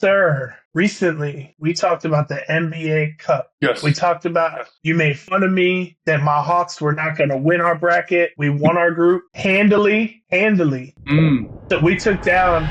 sir. Recently, we talked about the NBA Cup. Yes. We talked about, you made fun of me that my Hawks were not going to win our bracket. We won our group handily. So we took down,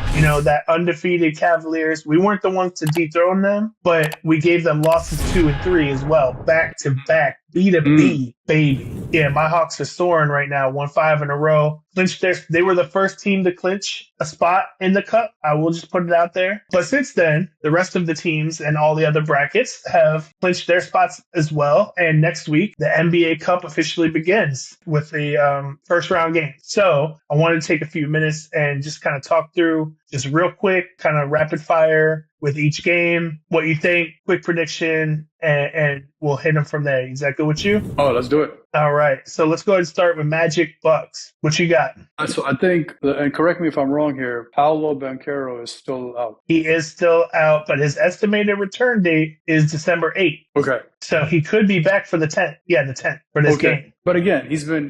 that undefeated Cavaliers. We weren't the ones to dethrone them, but we gave them losses 2 and 3 as well, back to back, B to B, baby. Yeah, my Hawks are soaring right now, won 5 in a row. They were the first team to clinch a spot in the cup. I will just put it out there. But since then, the rest of the teams and all the other brackets have clinched their spots as well. And next week, the NBA Cup officially begins with the first round game. So I wanted to take a few minutes and just kind of talk through, just real quick, kind of rapid fire with each game, what you think, quick prediction, and we'll hit them from there. Is that good with you? Oh, let's do it. All right. So let's go ahead and start with Magic Bucks. What you got? So I think, and correct me if I'm wrong here, Paolo Banchero is still out. He is still out, but his estimated return date is December 8th. Okay. So he could be back for the 10th. Yeah, the 10th for this game. But again,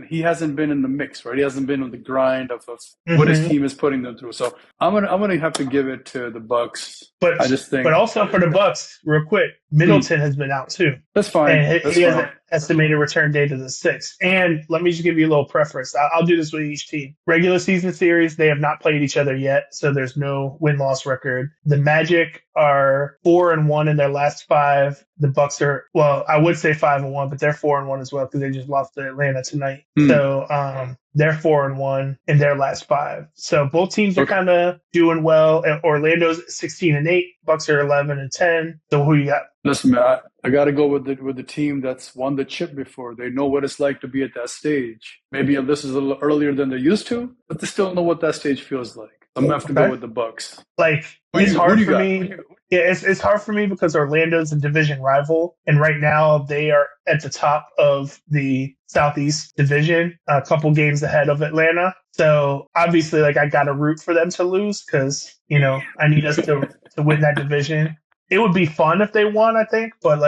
he hasn't been in the mix, right? He hasn't been on the grind of what his team is putting them through. So I'm gonna have to give it to the Bucks. But I just think, but also for the Bucks, real quick, Middleton has been out too. That's fine. And he has an estimated return date of the 6th. And let me just give you a little preference. I'll do this with each team. Regular season series, they have not played each other yet, so there's no win-loss record. The Magic are 4-1 in their last 5. The Bucks are, well, I would say 5-1, but they're 4-1 as well because they just lost to Atlanta tonight. So they're 4-1 in their last 5. So both teams are kind of doing well. And Orlando's 16-8. Bucks are 11-10. So who you got? Listen, man, I got to go with the team that's won the chip before. They know what it's like to be at that stage. Maybe this is a little earlier than they used to, but they still know what that stage feels like. I'm gonna have to go with the Bucks. It's hard for me. Yeah, it's hard for me because Orlando's a division rival, and right now they are at the top of the Southeast Division, a couple games ahead of Atlanta. So obviously, I got to root for them to lose because I need us to win that division. It would be fun if they won, I think, but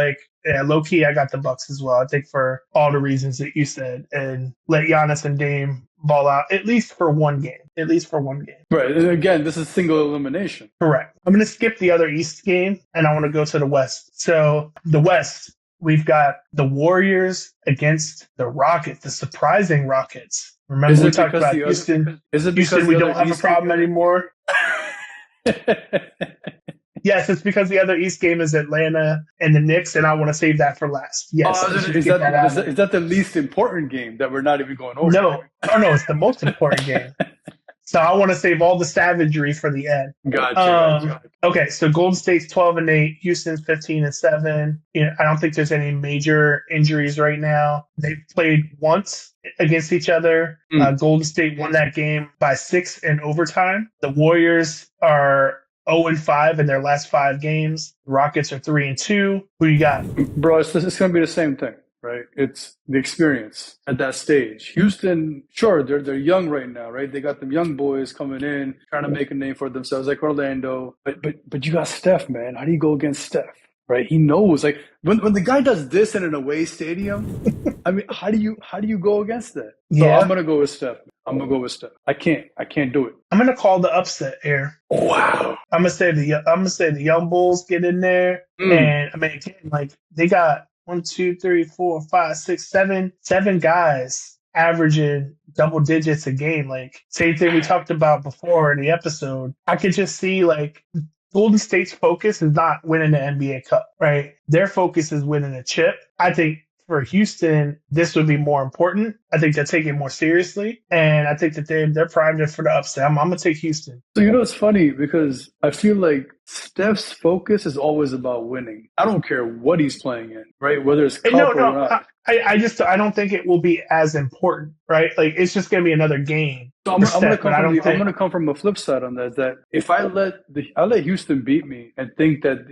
low key, I got the Bucks as well. I think for all the reasons that you said, and let Giannis and Dame ball out at least for one game. Right. And again, this is single elimination. Correct. I'm going to skip the other East game and I want to go to the West. So the West, we've got the Warriors against the Rockets, the surprising Rockets. Remember we talked about Houston? Houston, we don't have a problem anymore. Yes, it's because the other East game is Atlanta and the Knicks, and I want to save that for last. Yes. Is that the least important game that we're not even going over? No, it's the most important game. So I want to save all the savagery for the end. Gotcha. Okay, so Golden State's 12-8, Houston's 15-7. I don't think there's any major injuries right now. They've played once against each other. Golden State won that game by 6 in overtime. The Warriors are 0-5 in their last 5 games. The Rockets are 3-2. Who you got? Bro, it's going to be the same thing, right? It's the experience at that stage. Houston, sure, they're young right now, right? They got them young boys coming in, trying to make a name for themselves, like Orlando. But you got Steph, man. How do you go against Steph? Right? He knows, when the guy does this in an away stadium, I mean, how do you go against that? So Yeah. I'm gonna go with Steph. I can't do it. I'm gonna call the upset here. Wow. I'm gonna say the young Bulls get in there, and I mean, again, they got 1, 2, 3, 4, 5, 6, 7 guys averaging double digits a game. Same thing we talked about before in the episode. I could just see Golden State's focus is not winning the NBA Cup, right? Their focus is winning a chip. I think for Houston, this would be more important. I think they're taking it more seriously, and I think that they're primed for the upset. I'm going to take Houston. So it's funny because I feel like Steph's focus is always about winning. I don't care what he's playing in, right? Whether it's cup or not. I don't think it will be as important, right? It's just going to be another game. So I'm going to come from a flip side on that if I let Houston beat me and think that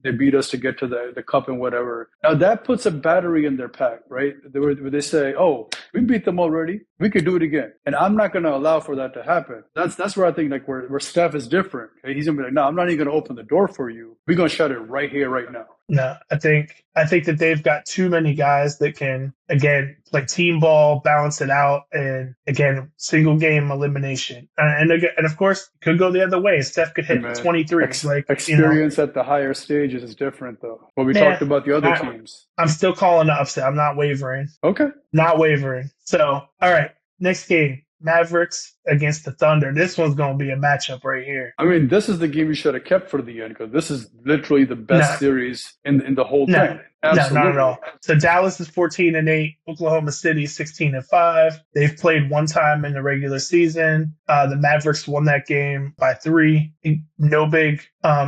they beat us to get to the cup and whatever. Now that puts a battery in their pack, right? Where they say, "Oh, we beat them already. We could do it again." And I'm not going to allow for that to happen. That's where I think where Steph is different. Okay? He's going to be like, "No, I'm not even going to open the door for you. We're going to shut it right here, right now." No, I think that they've got too many guys that can again play team ball, balance it out, and again single game elimination. And of course, it could go the other way. Steph could hit Man, 23s, experience at the higher stages is different, though. What we talked about the other teams. I'm still calling an upset. I'm not wavering. Okay, not wavering. So, all right, next game. Mavericks against the Thunder. This one's going to be a matchup right here. I mean, this is the game you should have kept for the end because this is literally the best series in the whole thing. Absolutely. No, not at all. So Dallas is 14-8. Oklahoma City 16-5. They've played one time in the regular season. The Mavericks won that game by 3. No big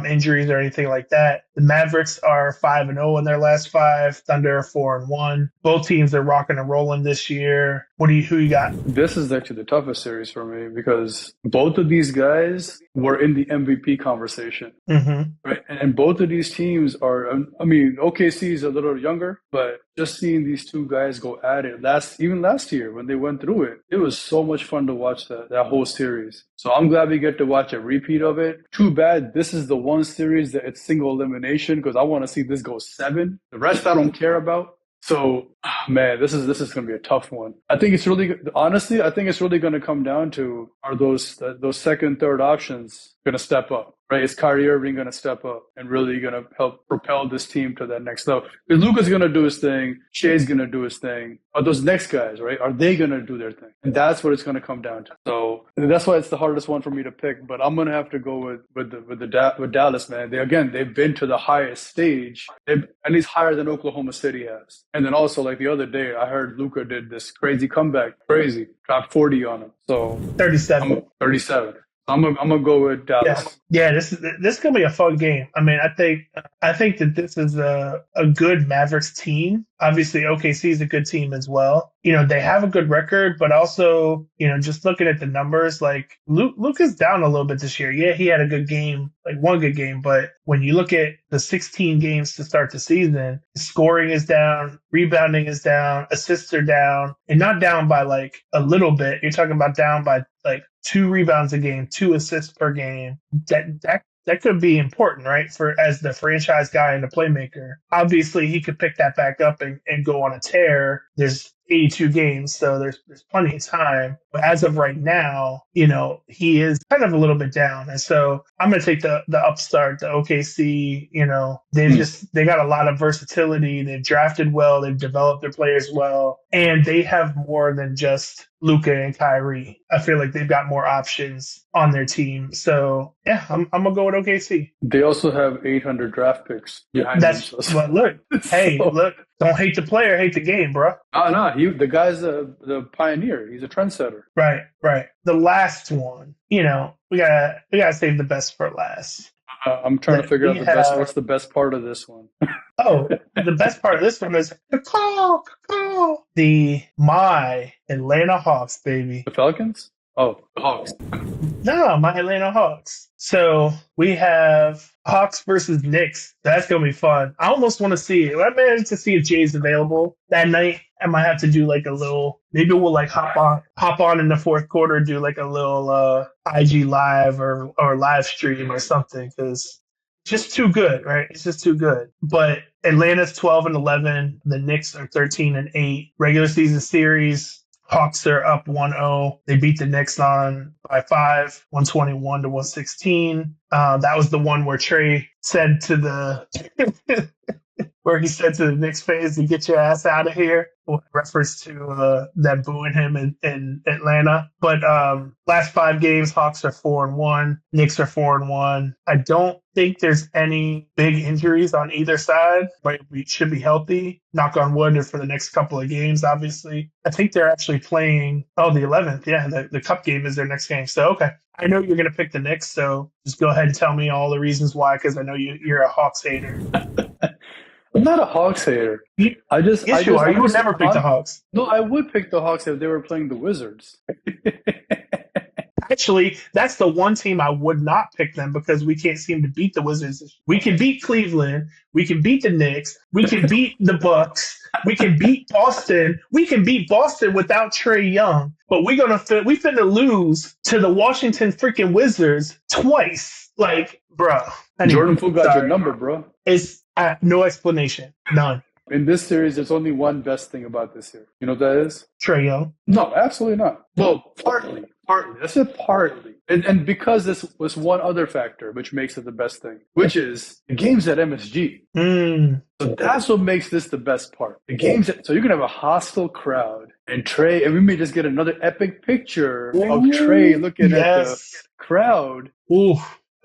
injuries or anything like that. The Mavericks are 5-0 in their last 5. Thunder are 4-1. Both teams are rocking and rolling this year. Who you got? This is actually the toughest series for me because both of these guys were in the MVP conversation. Mm-hmm. Right? And both of these teams are, I mean, OKC is a little younger, but just seeing these two guys go at it even last year when they went through it, it was so much fun to watch that whole series. So I'm glad we get to watch a repeat of it. Too bad this is the one series that it's single elimination because I want to see this go 7. The rest I don't care about. So, man, this is going to be a tough one. I think it's really going to come down to are those second, third options going to step up, right? Is Kyrie Irving going to step up and really going to help propel this team to that next level? Because Luka's going to do his thing, Shea's going to do his thing. Are those next guys, right? Are they going to do their thing? And that's what it's going to come down to. So that's why it's the hardest one for me to pick. But I'm going to have to go with Dallas, man. They've been to the highest stage, at least higher than Oklahoma City has. And then also, like the other day, I heard Luka did this crazy comeback, dropped 40 on him. So 37. 37. I'm gonna go with Dallas. Yeah, this is gonna be a fun game. I mean, I think that this is a good Mavericks team. Obviously, OKC is a good team as well. You know, they have a good record, but also, you know, just looking at the numbers, like Luke is down a little bit this year. Yeah, he had a good game, like one good game, but when you look at the 16 games to start the season, scoring is down, rebounding is down, assists are down, and not down by like a little bit. You're talking about down by like 2 rebounds a game, 2 assists per game. That could be important, right? For as the franchise guy and the playmaker. Obviously, he could pick that back up and go on a tear. There's 82 games, so there's plenty of time. But as of right now, you know, he is kind of a little bit down. And so I'm going to take the upstart, the OKC. You know, they got a lot of versatility. They've drafted well. They've developed their players well. And they have more than just Luka and Kyrie. I feel like they've got more options on their team. So, yeah, I'm going to go with OKC. They also have 800 draft picks behind them. But look, look, don't hate the player, hate the game, bro. No, the guy's the pioneer. He's a trendsetter. Right. The last one, you know, we gotta save the best for last. I'm trying to figure out what's the best part of this one. Oh, the best part of this one is my Atlanta Hawks, baby. The Falcons? Oh, the Hawks. No, my Atlanta Hawks. So we have Hawks versus Knicks. That's going to be fun. I almost want to see it. I managed to see if Jay's available that night. I might have to do like a little, maybe we'll like hop on in the fourth quarter, do like a little IG live or live stream or something because it's just too good, right? It's just too good. But Atlanta's 12-11. The Knicks are 13-8. Regular season series. Hawks are up 1-0. They beat the Knicks on by 5, 121-116. That was the one where Trae said to the where he said to the Knicks fans to get your ass out of here. Reference to them booing him in Atlanta. But last 5 games, Hawks are 4-1. Knicks are 4-1. I don't think there's any big injuries on either side, but we should be healthy. Knock on wood for the next couple of games, obviously. I think they're actually playing, the 11th. Yeah, the Cup game is their next game. So, okay. I know you're going to pick the Knicks, so just go ahead and tell me all the reasons why, because I know you're a Hawks hater. I'm not a Hawks hater. You would never pick the Hawks. No, I would pick the Hawks if they were playing the Wizards. Actually, that's the one team I would not pick them because we can't seem to beat the Wizards. We can beat Cleveland. We can beat the Knicks. We can beat the Bucks. We can beat Boston. We can beat Boston without Trae Young. But we finna lose to the Washington freaking Wizards twice. Like, bro. Anyway, Jordan Poole got your number, bro. It's no explanation, none. In this series, there's only one best thing about this year. You know what that is? Trae Young. No, absolutely not. Well, partly. I said partly. And because this was one other factor, which makes it the best thing, which is the games at MSG. So that's what makes this the best part. The games so you can have a hostile crowd and Trae, and we may just get another epic picture of Trae looking at the crowd. Ooh.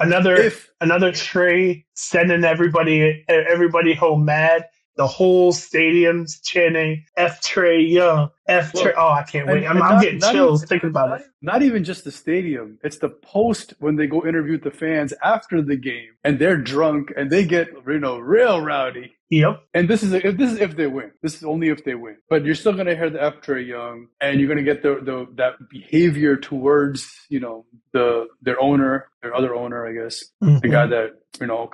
Another Trae sending everybody home mad. The whole stadium's chanting F Trae Young, F Trae. Oh, I can't wait. I'm getting chills thinking about it. Not even just the stadium. It's the post when they go interview the fans after the game and they're drunk and they get, real rowdy. Yep. And this is if they win. This is only if they win. But you're still going to hear the F Trae Young, and you're going to get that behavior towards, their owner, their other owner, I guess. Mm-hmm. The guy that,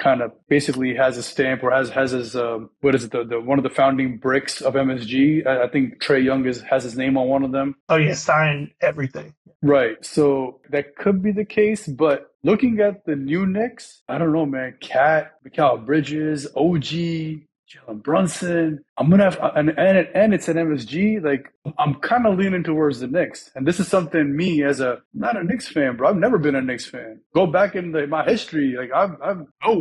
kind of basically has a stamp or has his, what is it, the one of the founding bricks of MSG. I think Trae Young has his name on one of them. Oh, yeah, signed everything. Right. So that could be the case, but looking at the new Knicks, I don't know, man. Cat, Mikal Bridges, OG, Jalen Brunson. I'm gonna have, and it's an MSG. Like, I'm kind of leaning towards the Knicks, and this is something me as not a Knicks fan, bro. I've never been a Knicks fan. Go back in my history, like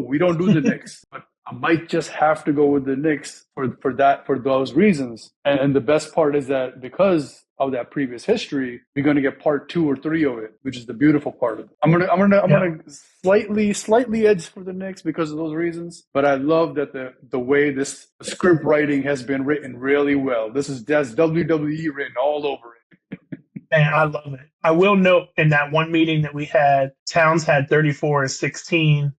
we don't do the Knicks, but I might just have to go with the Knicks for those reasons. And the best part is that because of that previous history, we're going to get part 2 or 3 of it, which is the beautiful part of it. I'm gonna slightly edge for the Knicks because of those reasons, but I love that the way this script writing has been written really well. That's WWE written all over it. Man, I love it. I will note in that one meeting that we had, Towns had 34 and 16.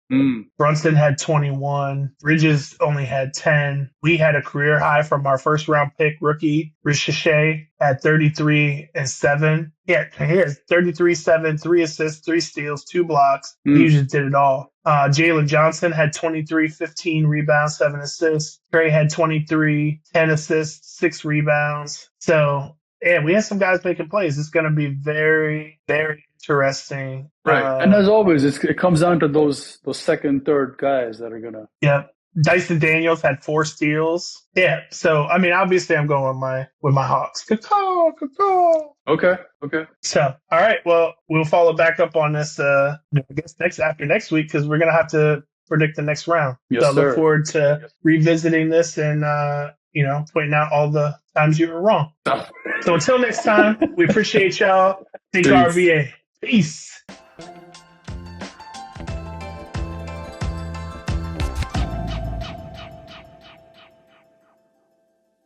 Brunson had 21. Bridges only had 10. We had a career high from our first round pick rookie, Ricochet, at 33 and 7. Yeah, he has 33, 7, 3 assists, 3 steals, 2 blocks. He just did it all. Jalen Johnson had 23, 15 rebounds, 7 assists. Trae had 23, 10 assists, 6 rebounds. So, yeah, we have some guys making plays. It's going to be very, very interesting. Right. And as always, it comes down to those second, third guys that are going to. Yeah. Dyson Daniels had 4 steals. Yeah. So, I mean, obviously I'm going with my Hawks. Caw. Okay. So, all right. Well, we'll follow back up on this, I guess after next week, because we're going to have to predict the next round. Yes, so I look sir. forward to revisiting this and, pointing out all the times you were wrong. So until next time, we appreciate y'all. Think RBA. Peace.